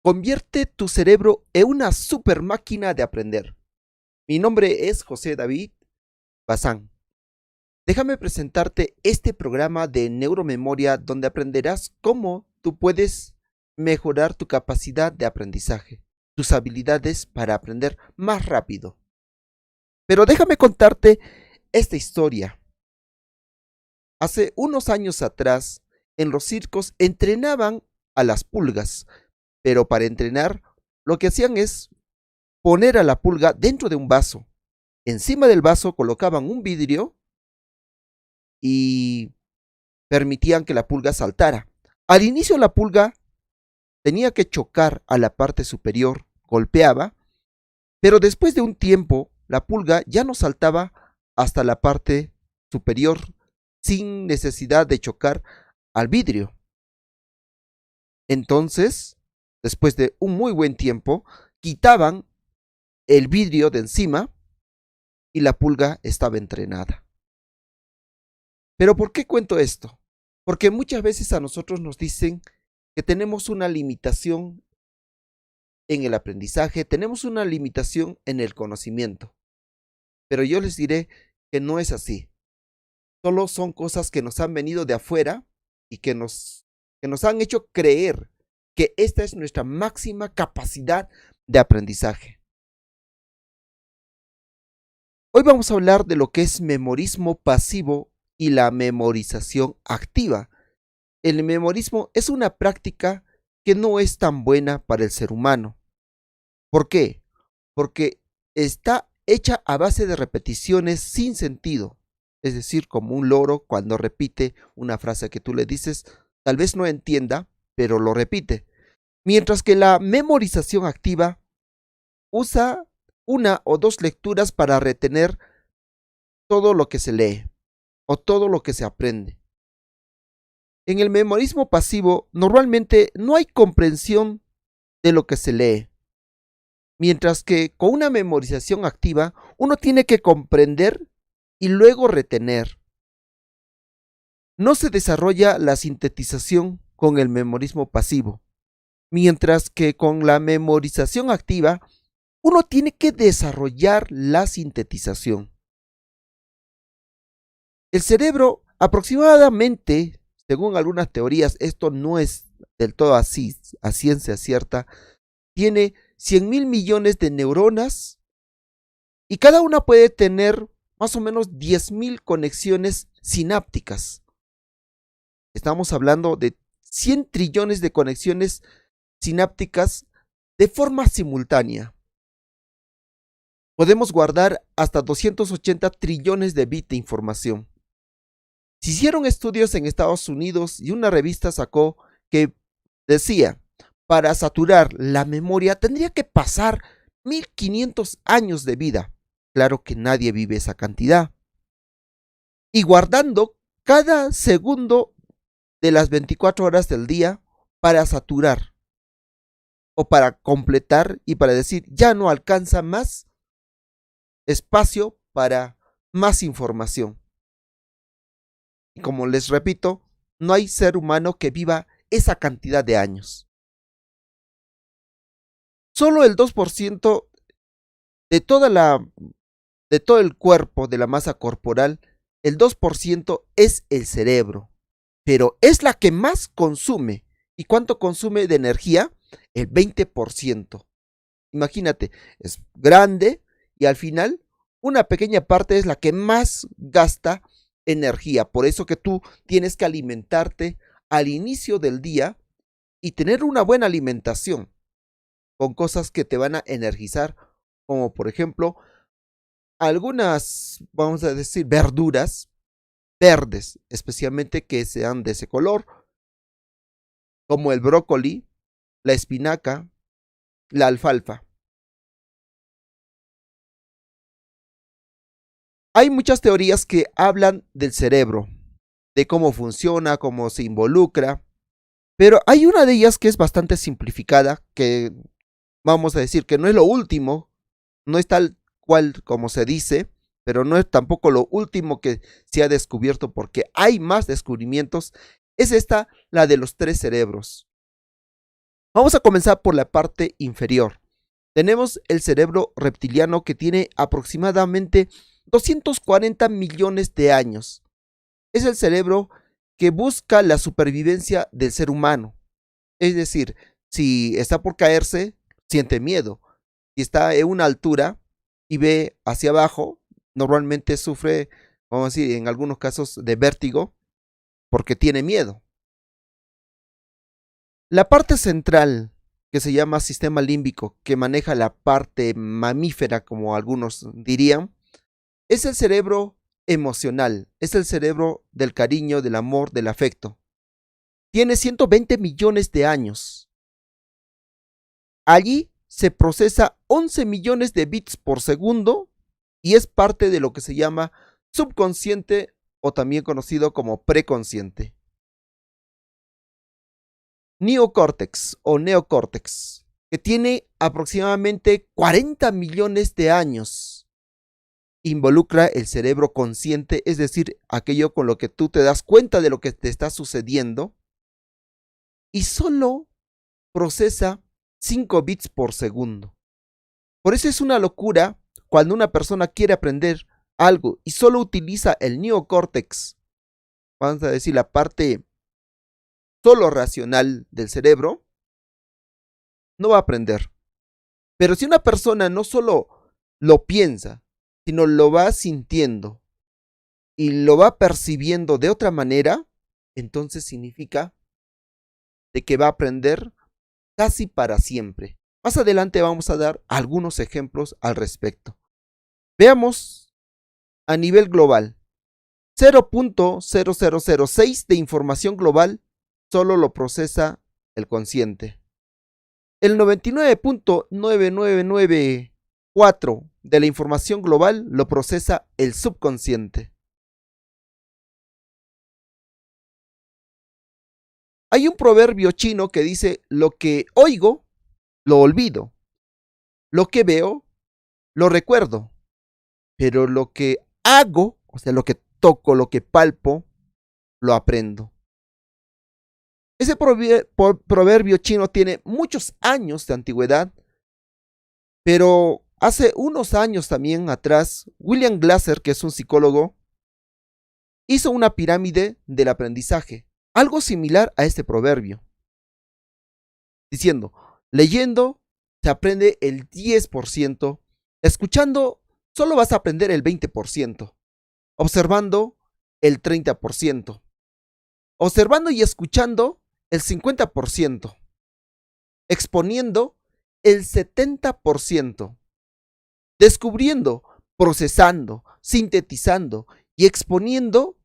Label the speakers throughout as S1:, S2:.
S1: Convierte tu cerebro en una super máquina de aprender. Mi nombre es José David Bazán. Déjame presentarte este programa de neuromemoria donde aprenderás cómo tú puedes mejorar tu capacidad de aprendizaje, tus habilidades para aprender más rápido. Pero déjame contarte esta historia. Hace unos años atrás, en los circos entrenaban a las pulgas, pero para entrenar lo que hacían es poner a la pulga dentro de un vaso. Encima del vaso colocaban un vidrio y permitían que la pulga saltara. Al inicio la pulga tenía que chocar a la parte superior, golpeaba, pero después de un tiempo la pulga ya no saltaba hasta la parte superior sin necesidad de chocar al vidrio. Entonces, después de un muy buen tiempo, quitaban el vidrio de encima y la pulga estaba entrenada. ¿Pero por qué cuento esto? Porque muchas veces a nosotros nos dicen que tenemos una limitación en el aprendizaje, tenemos una limitación en el conocimiento. Pero yo les diré que no es así. Solo son cosas que nos han venido de afuera y que nos han hecho creer que esta es nuestra máxima capacidad de aprendizaje. Hoy vamos a hablar de lo que es memorismo pasivo y la memorización activa. El memorismo es una práctica que no es tan buena para el ser humano. ¿Por qué? Porque está hecha a base de repeticiones sin sentido. Es decir, como un loro cuando repite una frase que tú le dices, tal vez no entienda, pero lo repite. Mientras que la memorización activa usa una o dos lecturas para retener todo lo que se lee o todo lo que se aprende. En el memorismo pasivo normalmente no hay comprensión de lo que se lee, mientras que con una memorización activa uno tiene que comprender y luego retener. No se desarrolla la sintetización con el memorismo pasivo, mientras que con la memorización activa uno tiene que desarrollar la sintetización. El cerebro aproximadamente, según algunas teorías, esto no es del todo así, a ciencia cierta, tiene 100,000 millones de neuronas y cada una puede tener más o menos 10,000 conexiones sinápticas. Estamos hablando de 100 trillones de conexiones sinápticas de forma simultánea. Podemos guardar hasta 280 trillones de bits de información. Se hicieron estudios en Estados Unidos y una revista sacó que decía, para saturar la memoria tendría que pasar 1500 años de vida. Claro que nadie vive esa cantidad. Y guardando cada segundo de las 24 horas del día para saturar o para completar y para decir ya no alcanza más espacio para más información. Y como les repito, no hay ser humano que viva esa cantidad de años. Solo el 2% de todo el cuerpo, de la masa corporal, el 2% es el cerebro, pero es la que más consume. ¿Y cuánto consume de energía? El 20%. Imagínate, es grande y al final una pequeña parte es la que más gasta energía. Por eso que tú tienes que alimentarte al inicio del día y tener una buena alimentación con cosas que te van a energizar, como por ejemplo algunas, vamos a decir, verduras verdes, especialmente que sean de ese color, como el brócoli, la espinaca, la alfalfa. Hay muchas teorías que hablan del cerebro, de cómo funciona, cómo se involucra, pero hay una de ellas que es bastante simplificada, que vamos a decir que no es lo último, no es tal cual como se dice, pero no es tampoco lo último que se ha descubierto porque hay más descubrimientos, es esta, la de los 3 cerebros. Vamos a comenzar por la parte inferior. Tenemos el cerebro reptiliano que tiene aproximadamente 240 millones de años. Es el cerebro que busca la supervivencia del ser humano. Es decir, si está por caerse, siente miedo. Si está en una altura y ve hacia abajo, normalmente sufre, vamos a decir, en algunos casos de vértigo, porque tiene miedo. La parte central, que se llama sistema límbico, que maneja la parte mamífera, como algunos dirían, es el cerebro emocional, es el cerebro del cariño, del amor, del afecto. Tiene 120 millones de años. Allí se procesa 11 millones de bits por segundo y es parte de lo que se llama subconsciente o también conocido como preconsciente. Neocórtex o neocórtex, que tiene aproximadamente 40 millones de años. Involucra el cerebro consciente, es decir, aquello con lo que tú te das cuenta de lo que te está sucediendo, y solo procesa 5 bits por segundo. Por eso es una locura cuando una persona quiere aprender algo y solo utiliza el neocórtex, vamos a decir la parte solo racional del cerebro, no va a aprender. Pero si una persona no solo lo piensa, sino lo va sintiendo y lo va percibiendo de otra manera, entonces significa de que va a aprender casi para siempre. Más adelante vamos a dar algunos ejemplos al respecto. Veamos a nivel global. 0.0006 de información global solo lo procesa el consciente. El 99.9994 de la información global lo procesa el subconsciente. Hay un proverbio chino que dice: lo que oigo, lo olvido. Lo que veo, lo recuerdo. Pero lo que hago, o sea, lo que toco, lo que palpo, lo aprendo. Ese proverbio chino tiene muchos años de antigüedad, pero hace unos años también atrás, William Glasser, que es un psicólogo, hizo una pirámide del aprendizaje, algo similar a este proverbio, diciendo: leyendo se aprende el 10%, escuchando solo vas a aprender el 20%, observando el 30%, observando y escuchando el 50%, exponiendo el 70%, descubriendo, procesando, sintetizando y exponiendo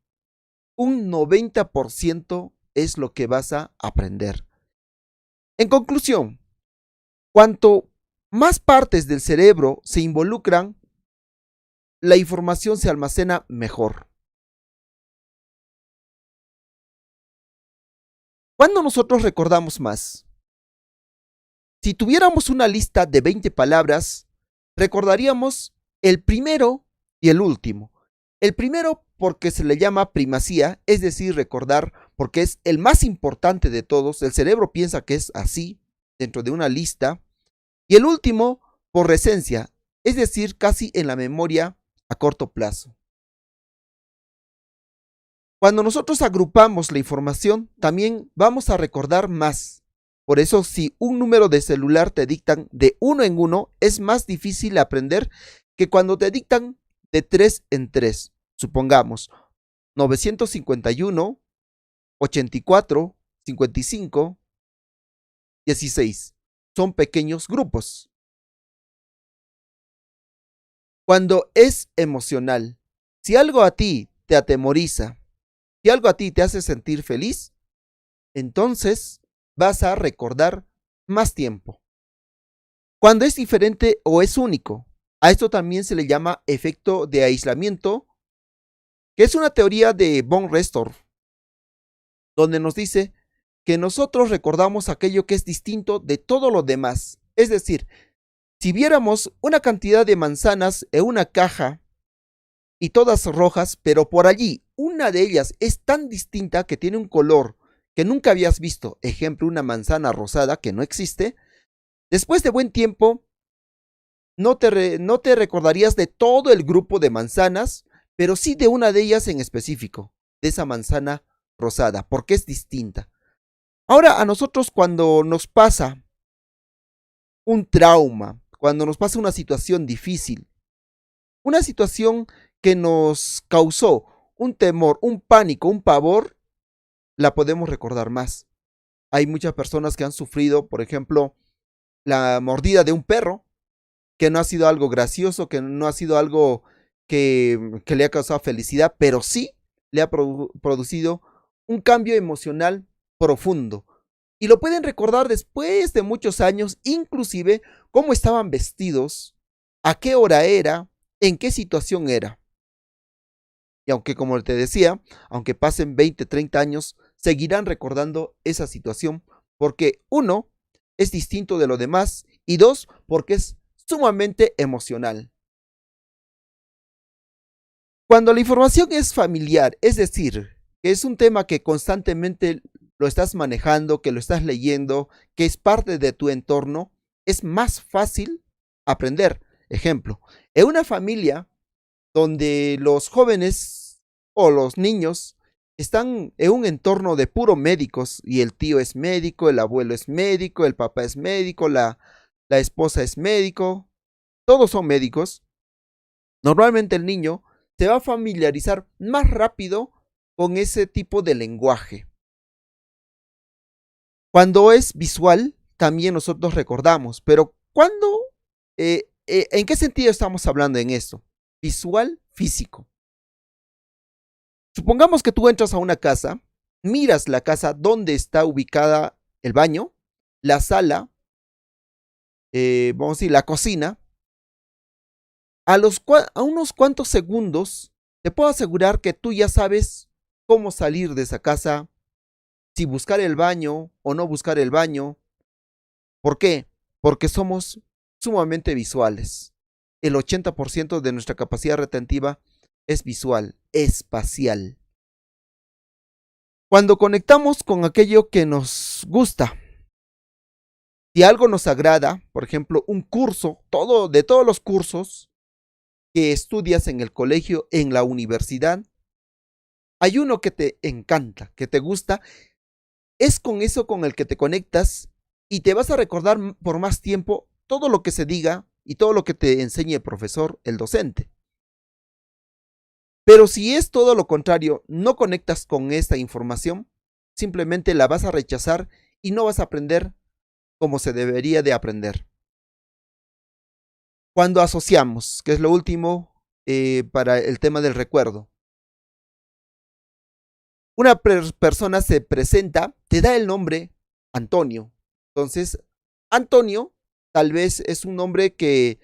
S1: un 90% es lo que vas a aprender. En conclusión, cuanto más partes del cerebro se involucran, la información se almacena mejor. ¿Cuándo nosotros recordamos más? Si tuviéramos una lista de 20 palabras, recordaríamos el primero y el último. El primero porque se le llama primacía, es decir, recordar porque es el más importante de todos. El cerebro piensa que es así dentro de una lista. Y el último por recencia, es decir, casi en la memoria a corto plazo. Cuando nosotros agrupamos la información, también vamos a recordar más. Por eso, si un número de celular te dictan de 1 en 1, es más difícil aprender que cuando te dictan de 3 en 3. Supongamos 951, 84, 55, 16. Son pequeños grupos. Cuando es emocional, si algo a ti te atemoriza, si algo a ti te hace sentir feliz, entonces vas a recordar más tiempo. Cuando es diferente o es único, a esto también se le llama efecto de aislamiento, que es una teoría de von Restorff, donde nos dice que nosotros recordamos aquello que es distinto de todo lo demás. Es decir, si viéramos una cantidad de manzanas en una caja y todas rojas, pero por allí una de ellas es tan distinta que tiene un color que nunca habías visto, ejemplo, una manzana rosada que no existe, después de buen tiempo no te recordarías de todo el grupo de manzanas, pero sí de una de ellas en específico, de esa manzana rosada, porque es distinta. Ahora, a nosotros cuando nos pasa un trauma, cuando nos pasa una situación difícil, una situación que nos causó un temor, un pánico, un pavor, la podemos recordar más. Hay muchas personas que han sufrido, por ejemplo, la mordida de un perro, que no ha sido algo gracioso, que no ha sido algo que le ha causado felicidad, pero sí le ha producido un cambio emocional profundo. Y lo pueden recordar después de muchos años, inclusive cómo estaban vestidos, a qué hora era, en qué situación era. Y aunque, como te decía, aunque pasen 20, 30 años, seguirán recordando esa situación porque uno, es distinto de lo demás y dos, porque es sumamente emocional. Cuando la información es familiar, es decir, que es un tema que constantemente lo estás manejando, que lo estás leyendo, que es parte de tu entorno, es más fácil aprender. Ejemplo, en una familia donde los jóvenes o los niños están en un entorno de puro médicos y el tío es médico, el abuelo es médico, el papá es médico, la esposa es médico, todos son médicos, normalmente el niño se va a familiarizar más rápido con ese tipo de lenguaje. Cuando es visual, también nosotros recordamos, pero ¿en qué sentido estamos hablando en esto? Visual, físico. Supongamos que tú entras a una casa, miras la casa donde está ubicada el baño, la sala, vamos a decir, la cocina. A unos cuantos segundos, te puedo asegurar que tú ya sabes cómo salir de esa casa, si buscar el baño o no buscar el baño. ¿Por qué? Porque somos sumamente visuales. El 80% de nuestra capacidad retentiva es visual, espacial. Cuando conectamos con aquello que nos gusta, si algo nos agrada, por ejemplo, un curso, de todos los cursos que estudias en el colegio, en la universidad, hay uno que te encanta, que te gusta, es con eso con el que te conectas y te vas a recordar por más tiempo todo lo que se diga y todo lo que te enseñe el profesor, el docente. Pero si es todo lo contrario, no conectas con esta información, simplemente la vas a rechazar y no vas a aprender como se debería de aprender. Cuando asociamos, que es lo último para el tema del recuerdo, una persona se presenta, te da el nombre Antonio. Entonces, Antonio tal vez es un nombre que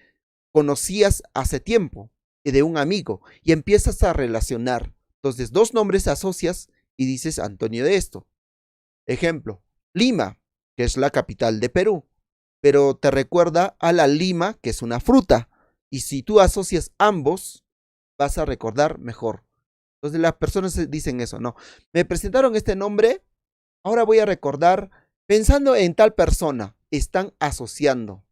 S1: conocías hace tiempo de un amigo y empiezas a relacionar. Entonces, dos nombres asocias y dices Antonio de esto. Ejemplo, Lima, que es la capital de Perú, pero te recuerda a la lima, que es una fruta. Y si tú asocias ambos, vas a recordar mejor. Entonces las personas dicen eso, no. Me presentaron este nombre, ahora voy a recordar pensando en tal persona. Están asociando.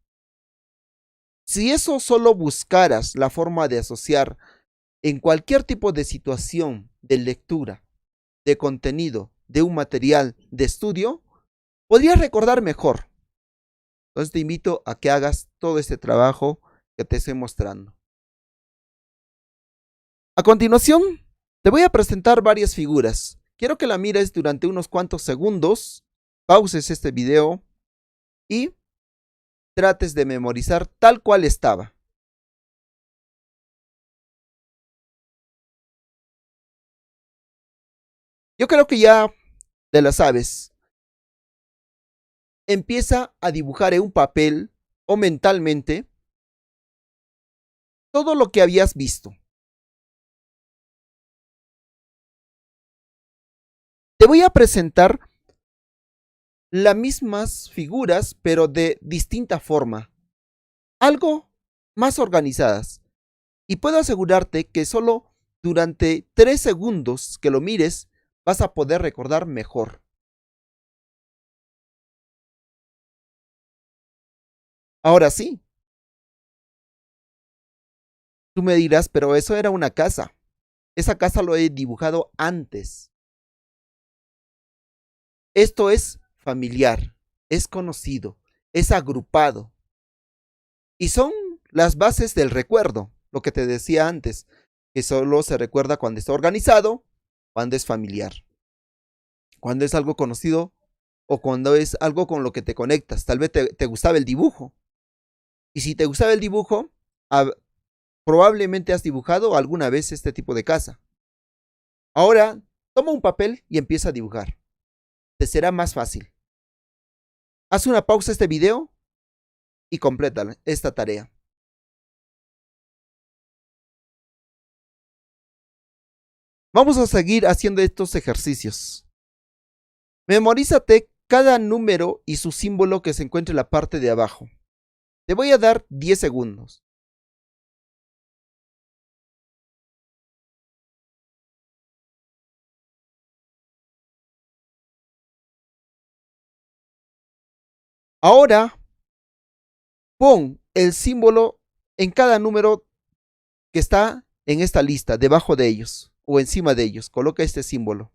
S1: Si eso solo buscaras la forma de asociar en cualquier tipo de situación, de lectura, de contenido, de un material de estudio, podrías recordar mejor. Entonces te invito a que hagas todo este trabajo que te estoy mostrando. A continuación, te voy a presentar varias figuras. Quiero que la mires durante unos cuantos segundos, pauses este video y trates de memorizar tal cual estaba. Yo creo que ya te la sabes. Empieza a dibujar en un papel o mentalmente todo lo que habías visto. Te voy a presentar las mismas figuras, pero de distinta forma, algo más organizadas. Y puedo asegurarte que solo durante 3 segundos que lo mires vas a poder recordar mejor. Ahora sí, tú me dirás, pero eso era una casa. Esa casa lo he dibujado antes. Esto es familiar, es conocido, es agrupado. Y son las bases del recuerdo, lo que te decía antes, que solo se recuerda cuando está organizado, cuando es familiar, cuando es algo conocido o cuando es algo con lo que te conectas. Tal vez te gustaba el dibujo. Y si te gustaba el dibujo, probablemente has dibujado alguna vez este tipo de casa. Ahora, toma un papel y empieza a dibujar. Te será más fácil. Haz una pausa a este video y completa esta tarea. Vamos a seguir haciendo estos ejercicios. Memorízate cada número y su símbolo que se encuentre en la parte de abajo. Te voy a dar 10 segundos. Ahora, pon el símbolo en cada número que está en esta lista, debajo de ellos o encima de ellos. Coloca este símbolo.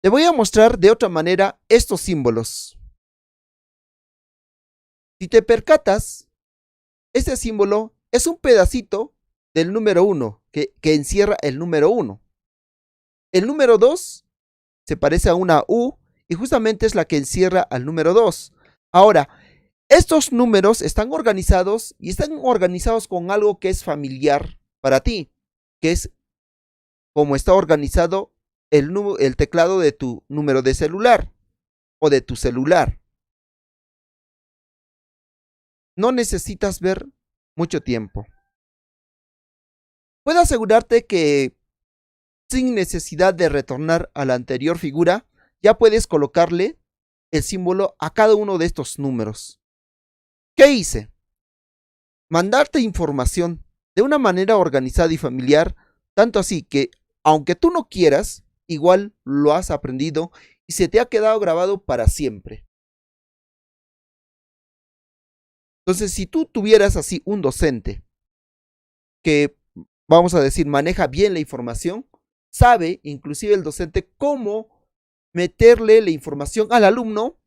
S1: Te voy a mostrar de otra manera estos símbolos. Si te percatas, este símbolo es un pedacito del número 1 que encierra el número 1. El número 2 se parece a una U y justamente es la que encierra al número 2. Ahora, estos números están organizados y están organizados con algo que es familiar para ti, que es como está organizado el teclado de tu número de celular o de tu celular. No necesitas ver mucho tiempo. Puedo asegurarte que sin necesidad de retornar a la anterior figura, ya puedes colocarle el símbolo a cada uno de estos números. ¿Qué hice? Mandarte información de una manera organizada y familiar, tanto así que, aunque tú no quieras, igual lo has aprendido y se te ha quedado grabado para siempre. Entonces, si tú tuvieras así un docente que, vamos a decir, maneja bien la información, sabe, inclusive el docente, cómo meterle la información al alumno,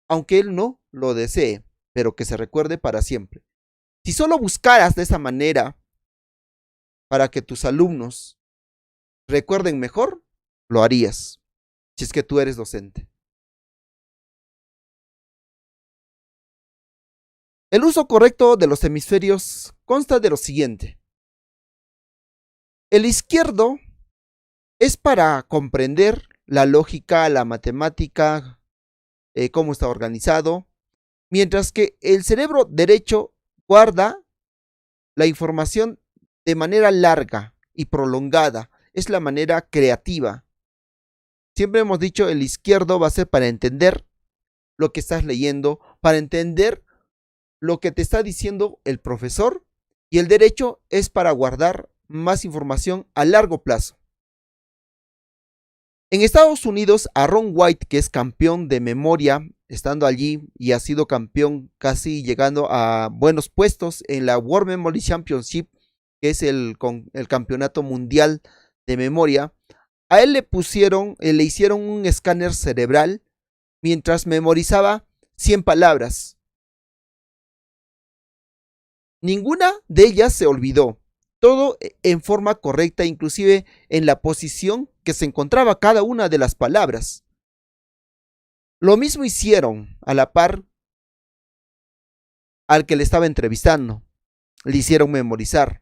S1: aunque él no lo desee, pero que se recuerde para siempre. Si solo buscaras de esa manera para que tus alumnos recuerden mejor, lo harías, si es que tú eres docente. El uso correcto de los hemisferios consta de lo siguiente. El izquierdo es para comprender la lógica, la matemática, cómo está organizado, mientras que el cerebro derecho guarda la información de manera larga y prolongada, es la manera creativa. Siempre hemos dicho el izquierdo va a ser para entender lo que estás leyendo, para entender lo que te está diciendo el profesor, y el derecho es para guardar más información a largo plazo. En Estados Unidos, a Ron White, que es campeón de memoria, estando allí y ha sido campeón casi llegando a buenos puestos en la World Memory Championship, que es el campeonato mundial de memoria, a él le hicieron un escáner cerebral mientras memorizaba 100 palabras. Ninguna de ellas se olvidó, todo en forma correcta, inclusive en la posición que se encontraba cada una de las palabras. Lo mismo hicieron a la par al que le estaba entrevistando. Le hicieron memorizar.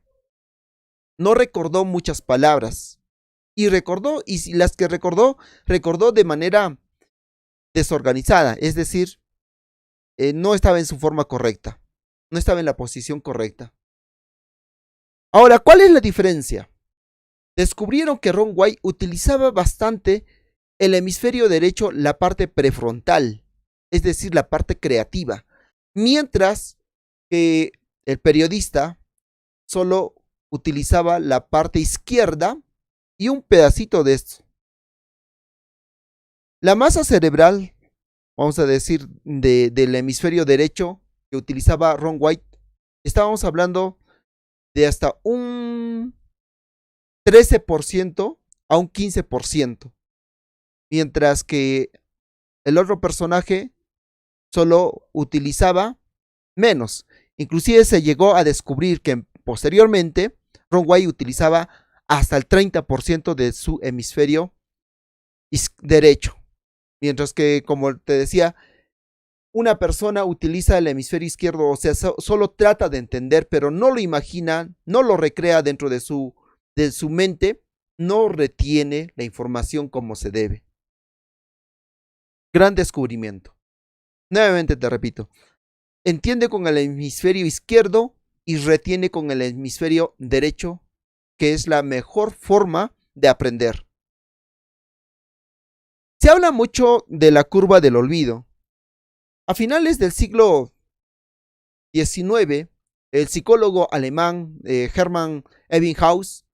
S1: No recordó muchas palabras. Y las que recordó de manera desorganizada. Es decir, no estaba en su forma correcta. No estaba en la posición correcta. Ahora, ¿cuál es la diferencia? Descubrieron que Ron White utilizaba bastante el hemisferio derecho, la parte prefrontal, es decir, la parte creativa, mientras que el periodista solo utilizaba la parte izquierda y un pedacito de esto. La masa cerebral, vamos a decir, del hemisferio derecho que utilizaba Ron White, estábamos hablando de hasta un 13% a un 15%, mientras que el otro personaje solo utilizaba menos. Inclusive se llegó a descubrir que posteriormente Ron White utilizaba hasta el 30% de su hemisferio derecho. Mientras que, como te decía, una persona utiliza el hemisferio izquierdo, o sea, solo trata de entender, pero no lo imagina, no lo recrea dentro de su mente, no retiene la información como se debe. Gran descubrimiento. Nuevamente te repito, entiende con el hemisferio izquierdo y retiene con el hemisferio derecho, que es la mejor forma de aprender. Se habla mucho de la curva del olvido. A finales del siglo XIX, el psicólogo alemán Hermann Ebbinghaus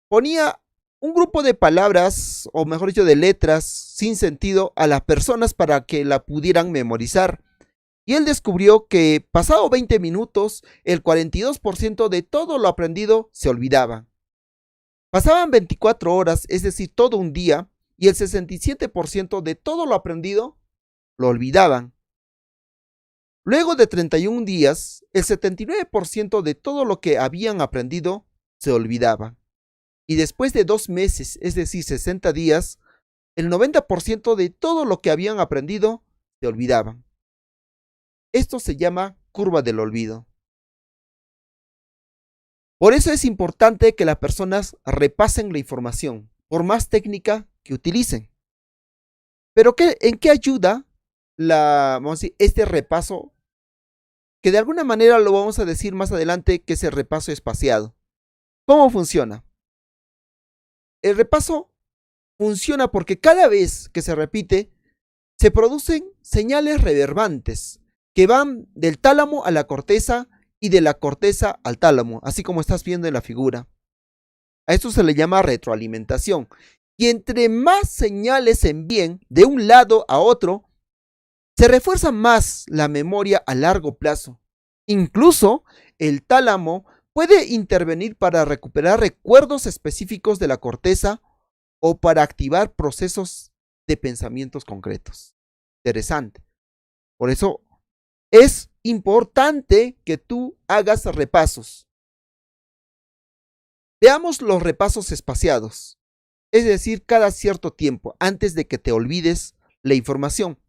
S1: ponía un grupo de palabras, o mejor dicho, de letras sin sentido a las personas para que la pudieran memorizar. Y él descubrió que pasado 20 minutos, el 42% de todo lo aprendido se olvidaba. Pasaban 24 horas, es decir, todo un día, y el 67% de todo lo aprendido lo olvidaban. Luego de 31 días, el 79% de todo lo que habían aprendido se olvidaba. Y después de 2 meses, es decir, 60 días, el 90% de todo lo que habían aprendido se olvidaban. Esto se llama curva del olvido. Por eso es importante que las personas repasen la información, por más técnica que utilicen. Pero ¿en qué ayuda vamos a decir, este repaso? Que de alguna manera lo vamos a decir más adelante, que es el repaso espaciado. ¿Cómo funciona? El repaso funciona porque cada vez que se repite, se producen señales reverbantes que van del tálamo a la corteza y de la corteza al tálamo, así como estás viendo en la figura. A esto se le llama retroalimentación. Y entre más señales se envíen de un lado a otro, se refuerza más la memoria a largo plazo. Incluso el tálamo puede intervenir para recuperar recuerdos específicos de la corteza o para activar procesos de pensamientos concretos. Interesante. Por eso es importante que tú hagas repasos. Veamos los repasos espaciados, es decir, cada cierto tiempo, antes de que te olvides la información.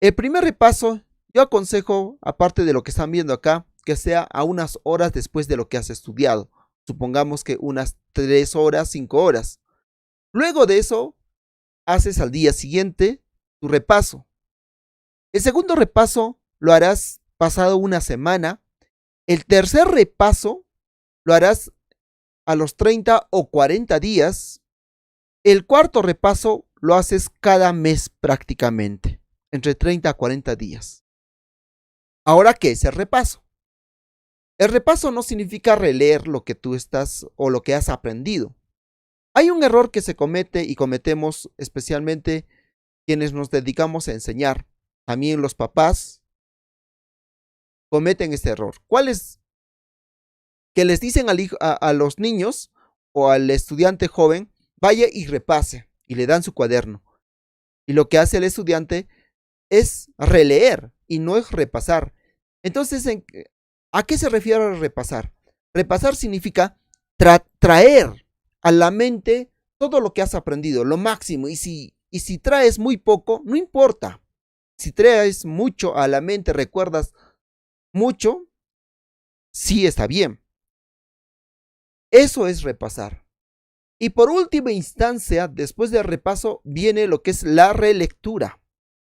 S1: El primer repaso, yo aconsejo, aparte de lo que están viendo acá, que sea a unas horas después de lo que has estudiado. Supongamos que unas 3 horas, 5 horas. Luego de eso, haces al día siguiente tu repaso. El segundo repaso lo harás pasado una semana. El tercer repaso lo harás a los 30 o 40 días. El cuarto repaso lo haces cada mes prácticamente, entre 30 a 40 días. Ahora, ¿qué es el repaso? El repaso no significa releer lo que tú estás o lo que has aprendido. Hay un error que se comete y cometemos especialmente quienes nos dedicamos a enseñar. También los papás cometen este error. ¿Cuál es? Que les dicen a los niños o al estudiante joven, vaya y repase, y le dan su cuaderno. Y lo que hace el estudiante es releer y no es repasar. Entonces, ¿a qué se refiere repasar? Repasar significa traer a la mente todo lo que has aprendido, lo máximo. Y si traes muy poco, no importa. Si traes mucho a la mente, recuerdas mucho, sí está bien. Eso es repasar. Y por última instancia, después del repaso, viene lo que es la relectura.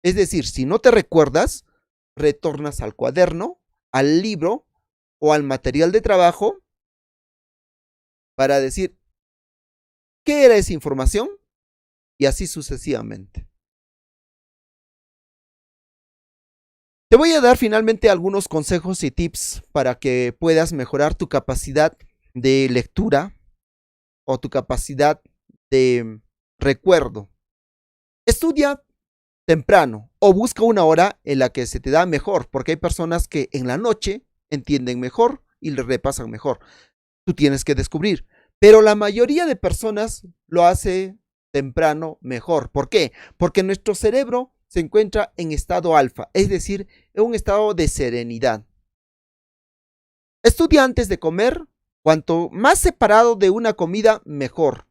S1: Es decir, si no te recuerdas, retornas al cuaderno, al libro o al material de trabajo para decir, ¿qué era esa información? Y así sucesivamente. Te voy a dar finalmente algunos consejos y tips para que puedas mejorar tu capacidad de lectura o tu capacidad de recuerdo. Estudia temprano o busca una hora en la que se te da mejor, porque hay personas que en la noche entienden mejor y le repasan mejor. Tú tienes que descubrir, pero la mayoría de personas lo hace temprano mejor. ¿Por qué? Porque nuestro cerebro se encuentra en estado alfa, es decir, en un estado de serenidad. Estudia antes de comer, cuanto más separado de una comida, mejor.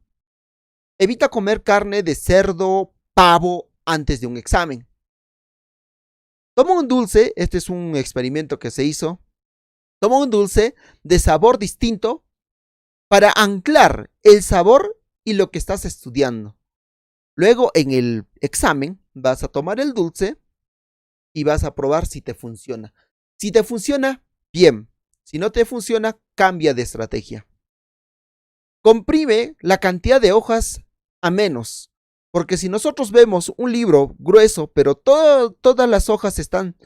S1: Evita comer carne de cerdo, pavo antes de un examen. Toma un dulce, este es un experimento que se hizo. Toma un dulce de sabor distinto para anclar el sabor y lo que estás estudiando. Luego en el examen vas a tomar el dulce y vas a probar si te funciona. Si te funciona, bien. Si no te funciona, cambia de estrategia. Comprime la cantidad de hojas a menos. Porque si nosotros vemos un libro grueso, pero todas las hojas están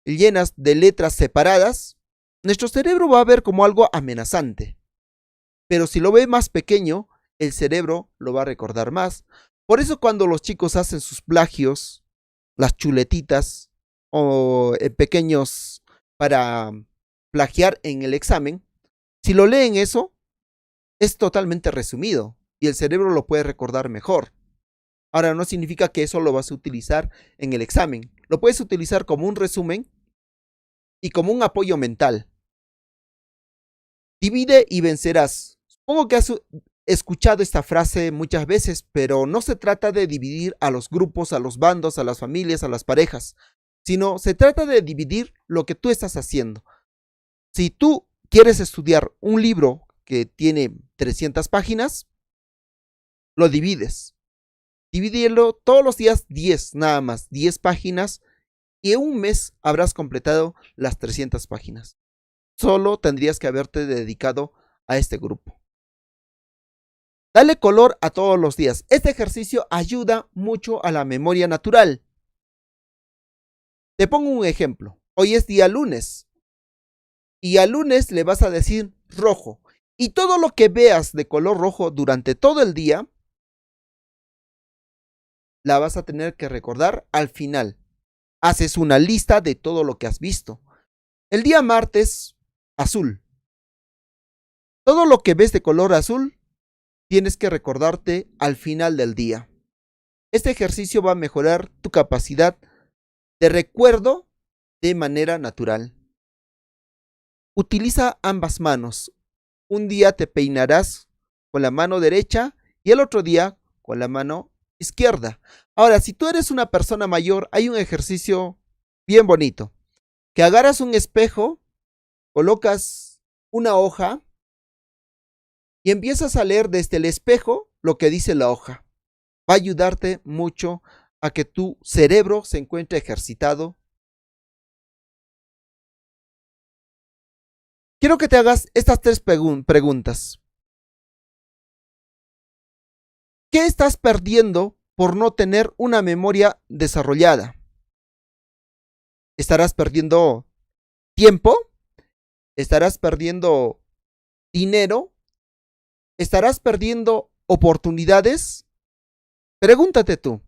S1: llenas de letras separadas, nuestro cerebro va a ver como algo amenazante. Pero si lo ve más pequeño, el cerebro lo va a recordar más. Por eso cuando los chicos hacen sus plagios, las chuletitas o pequeños para plagiar en el examen, si lo leen eso, es totalmente resumido y el cerebro lo puede recordar mejor. Ahora, no significa que eso lo vas a utilizar en el examen. Lo puedes utilizar como un resumen y como un apoyo mental. Divide y vencerás. Supongo que has escuchado esta frase muchas veces, pero no se trata de dividir a los grupos, a los bandos, a las familias, a las parejas, sino se trata de dividir lo que tú estás haciendo. Si tú quieres estudiar un libro que tiene 300 páginas, lo divides. Divídelo todos los días 10, nada más, 10 páginas, y en un mes habrás completado las 300 páginas. Solo tendrías que haberte dedicado a este grupo. Dale color a todos los días. Este ejercicio ayuda mucho a la memoria natural. Te pongo un ejemplo. Hoy es día lunes. Y al lunes le vas a decir rojo. Y todo lo que veas de color rojo durante todo el día, la vas a tener que recordar al final. Haces una lista de todo lo que has visto. El día martes, azul. Todo lo que ves de color azul, tienes que recordarte al final del día. Este ejercicio va a mejorar tu capacidad de recuerdo de manera natural. Utiliza ambas manos. Un día te peinarás con la mano derecha y el otro día con la mano izquierda. Ahora, si tú eres una persona mayor, hay un ejercicio bien bonito. Que agarras un espejo, colocas una hoja y empiezas a leer desde el espejo lo que dice la hoja. Va a ayudarte mucho a que tu cerebro se encuentre ejercitado. Quiero que te hagas estas 3 preguntas. ¿Qué estás perdiendo por no tener una memoria desarrollada? ¿Estarás perdiendo tiempo? ¿Estarás perdiendo dinero? ¿Estarás perdiendo oportunidades? Pregúntate tú.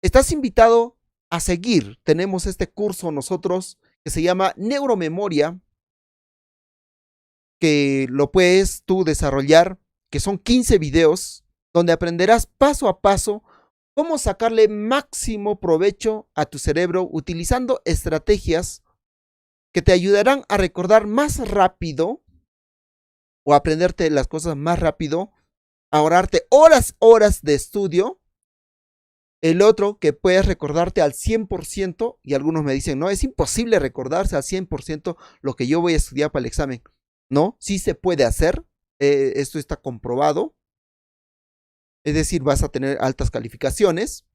S1: ¿Estás invitado a seguir? Tenemos este curso nosotros que se llama Neuromemoria, que lo puedes tú desarrollar, que son 15 videos, donde aprenderás paso a paso cómo sacarle máximo provecho a tu cerebro utilizando estrategias que te ayudarán a recordar más rápido o aprenderte las cosas más rápido, ahorrarte horas de estudio. El otro, que puedes recordarte al 100%, y algunos me dicen, no, es imposible recordarse al 100% lo que yo voy a estudiar para el examen. No, sí se puede hacer, esto está comprobado. Es decir, vas a tener altas calificaciones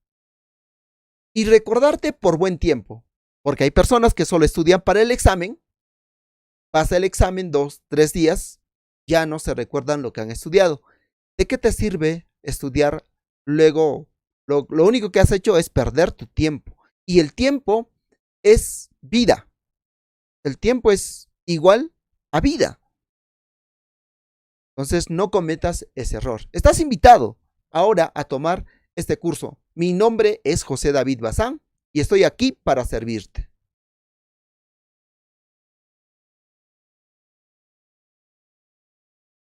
S1: y recordarte por buen tiempo, porque hay personas que solo estudian para el examen, pasa el examen 2, 3 días, ya no se recuerdan lo que han estudiado. ¿De qué te sirve estudiar luego? Lo único que has hecho es perder tu tiempo, y el tiempo es vida. El tiempo es igual a vida. Entonces no cometas ese error. Estás invitado ahora a tomar este curso. Mi nombre es José David Bazán y estoy aquí para servirte.